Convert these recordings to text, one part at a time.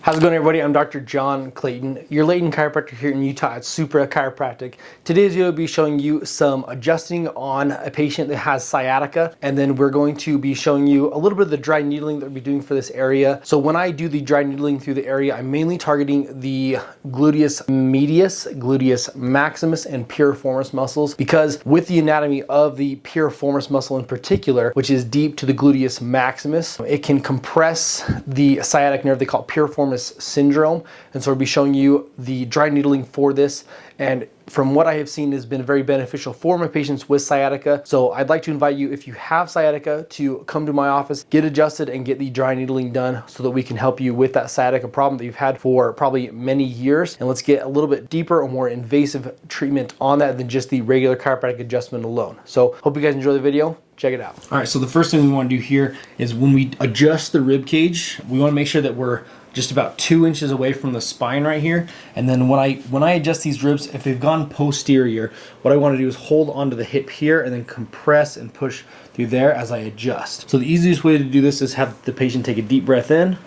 How's it going, everybody? I'm Dr. John Clayton, your Layton chiropractor here in Utah at Supra Chiropractic. Today's video will be showing you some adjusting on a patient that has sciatica, and then we're going to be showing you a little bit of the dry needling that we'll be doing for this area. So when I do the dry needling through the area, I'm mainly targeting the gluteus medius, gluteus maximus, and piriformis muscles, because with the anatomy of the piriformis muscle in particular, which is deep to the gluteus maximus, it can compress the sciatic nerve they call piriformis syndrome. And so we'll be showing you the dry needling for this, and from what I have seen has been very beneficial for my patients with sciatica. So I'd like to invite you, if you have sciatica, to come to my office, get adjusted, and get the dry needling done so that we can help you with that sciatica problem that you've had for probably many years. And let's get a little bit deeper or more invasive treatment on that than just the regular chiropractic adjustment alone. So hope you guys enjoy the video. Check it out. All right, so the first thing we want to do here is when we adjust the rib cage, we want to make sure that we're just about 2 inches away from the spine right here. And then when I adjust these ribs, if they've gone posterior, what I want to do is hold onto the hip here and then compress and push through there as I adjust. So the easiest way to do this is have the patient take a deep breath in,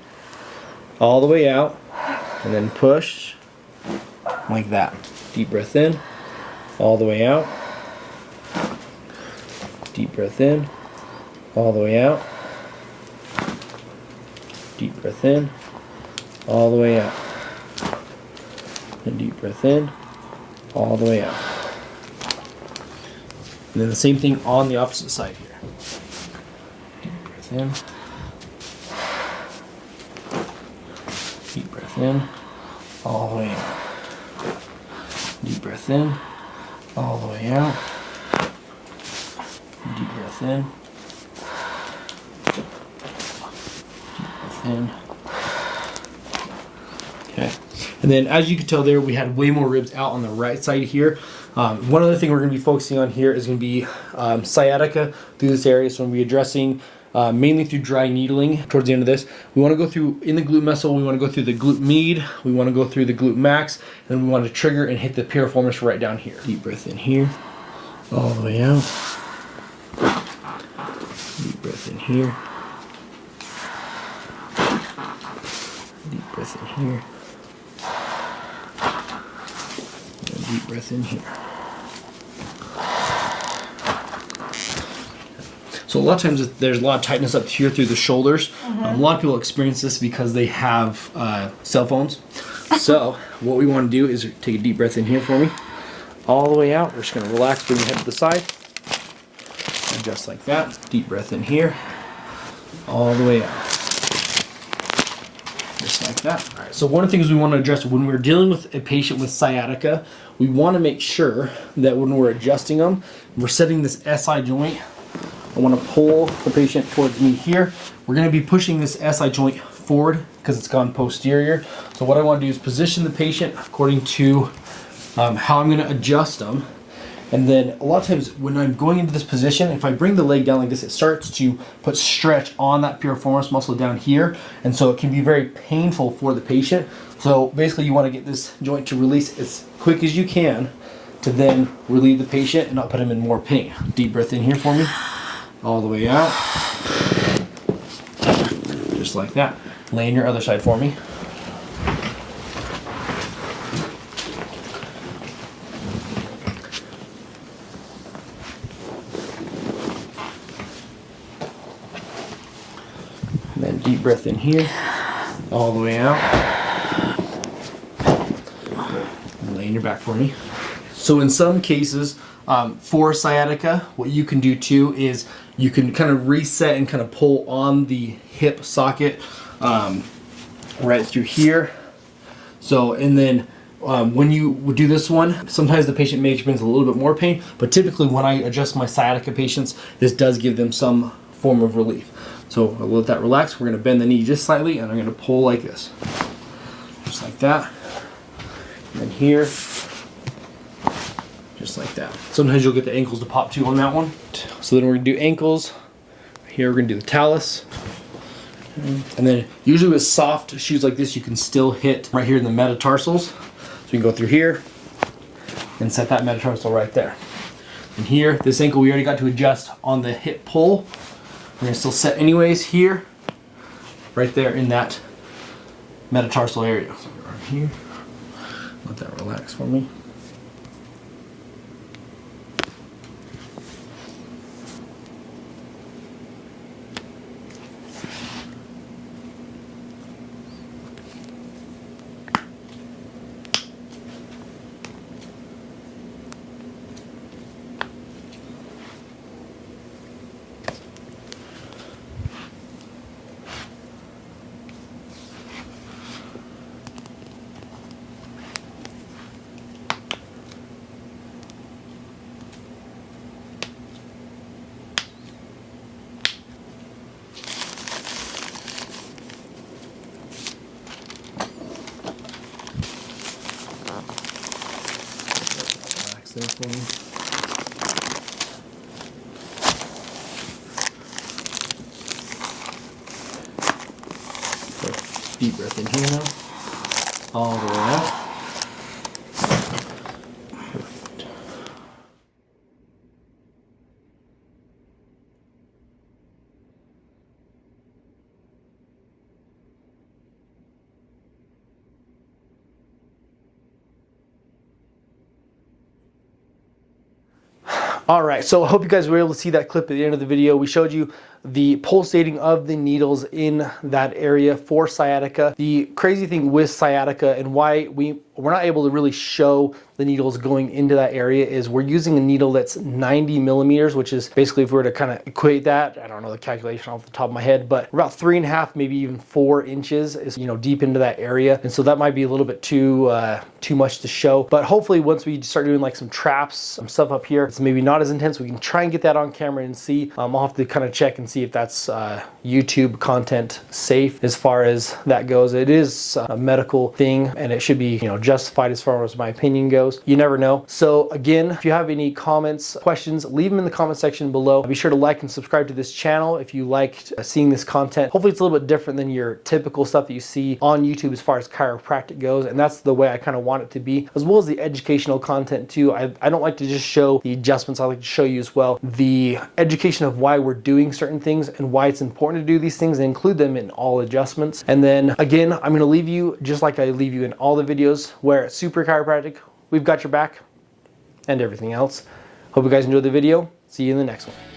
all the way out, and then push like that. Deep breath in, all the way out. Deep breath in, all the way out. Deep breath in, all the way out. And deep breath in, all the way out. And then the same thing on the opposite side here. Deep breath in. Deep breath in, all the way out. Deep breath in, all the way out. Deep breath in. Deep breath in. Okay. And then as you can tell there, we had way more ribs out on the right side here. One other thing we're going to be focusing on here is going to be sciatica through this area. So we're going to be addressing mainly through dry needling towards the end of this. We want to go through, in the glute muscle, we want to go through the glute med, we want to go through the glute max, and then we want to trigger and hit the piriformis right down here. Deep breath in here, all the way out. Deep breath in here. Deep breath in here. And deep breath in here. So a lot of times there's a lot of tightness up here through the shoulders. A lot of people experience this because they have cell phones. So what we want to do is take a deep breath in here for me. All the way out. We're just going to relax, bring your head to the side. And just like that. Deep breath in here. All the way out. Just like that. All right, so one of the things we want to address when we're dealing with a patient with sciatica, we want to make sure that when we're adjusting them, we're setting this SI joint. I want to pull the patient towards me here. We're going to be pushing this SI joint forward because it's gone posterior. So what I want to do is position the patient according to how I'm going to adjust them. And then a lot of times when I'm going into this position, if I bring the leg down like this, it starts to put stretch on that piriformis muscle down here. And so it can be very painful for the patient. So basically you want to get this joint to release as quick as you can to then relieve the patient and not put him in more pain. Deep breath in here for me. All the way out. Just like that. Lay on your other side for me. And then deep breath in here, all the way out. And lay on your back for me. So in some cases, for sciatica, what you can do too is you can kind of reset and kind of pull on the hip socket right through here. So, and then when you would do this one, sometimes the patient may experience a little bit more pain, but typically when I adjust my sciatica patients, this does give them some form of relief. So I'll let that relax. We're going to bend the knee just slightly, and I'm going to pull like this. Just like that. And then here. Just like that. Sometimes you'll get the ankles to pop too on that one. So then we're going to do ankles. Here we're going to do the talus. And then usually with soft shoes like this, you can still hit right here in the metatarsals. So you can go through here and set that metatarsal right there. And here, this ankle we already got to adjust on the hip pull. We're going to still set anyways here, right there in that metatarsal area. So right here, let that relax for me. There for me. Deep breath in here now, all the way out. Perfect. All right, so I hope you guys were able to see that clip at the end of the video. We showed you the pulsating of the needles in that area for sciatica. The crazy thing with sciatica and why we're not able to really show the needles going into that area is we're using a needle that's 90 millimeters, which is basically, if we were to kind of equate that, I don't know the calculation off the top of my head, but about 3.5, maybe even 4 inches is, you know, deep into that area. And so that might be a little bit too much to show. But hopefully once we start doing like some traps, some stuff up here, it's maybe not as intense. We can try and get that on camera and see. I'll have to kind of check and see if that's YouTube content safe as far as that goes. It is a medical thing and it should be, you know, justified as far as my opinion goes. You never know. So again, if you have any comments, questions, leave them in the comment section below. Be sure to like and subscribe to this channel if you liked seeing this content. Hopefully it's a little bit different than your typical stuff that you see on YouTube as far as chiropractic goes, and that's the way I kind of want it to be, as well as the educational content too. I don't like to just show the adjustments. I like to show you as well the education of why we're doing certain things and why it's important to do these things and include them in all adjustments. And then again, I'm going to leave you just like I leave you in all the videos, where at Supra Chiropractic, we've got your back and everything else. Hope you guys enjoyed the video. See you in the next one.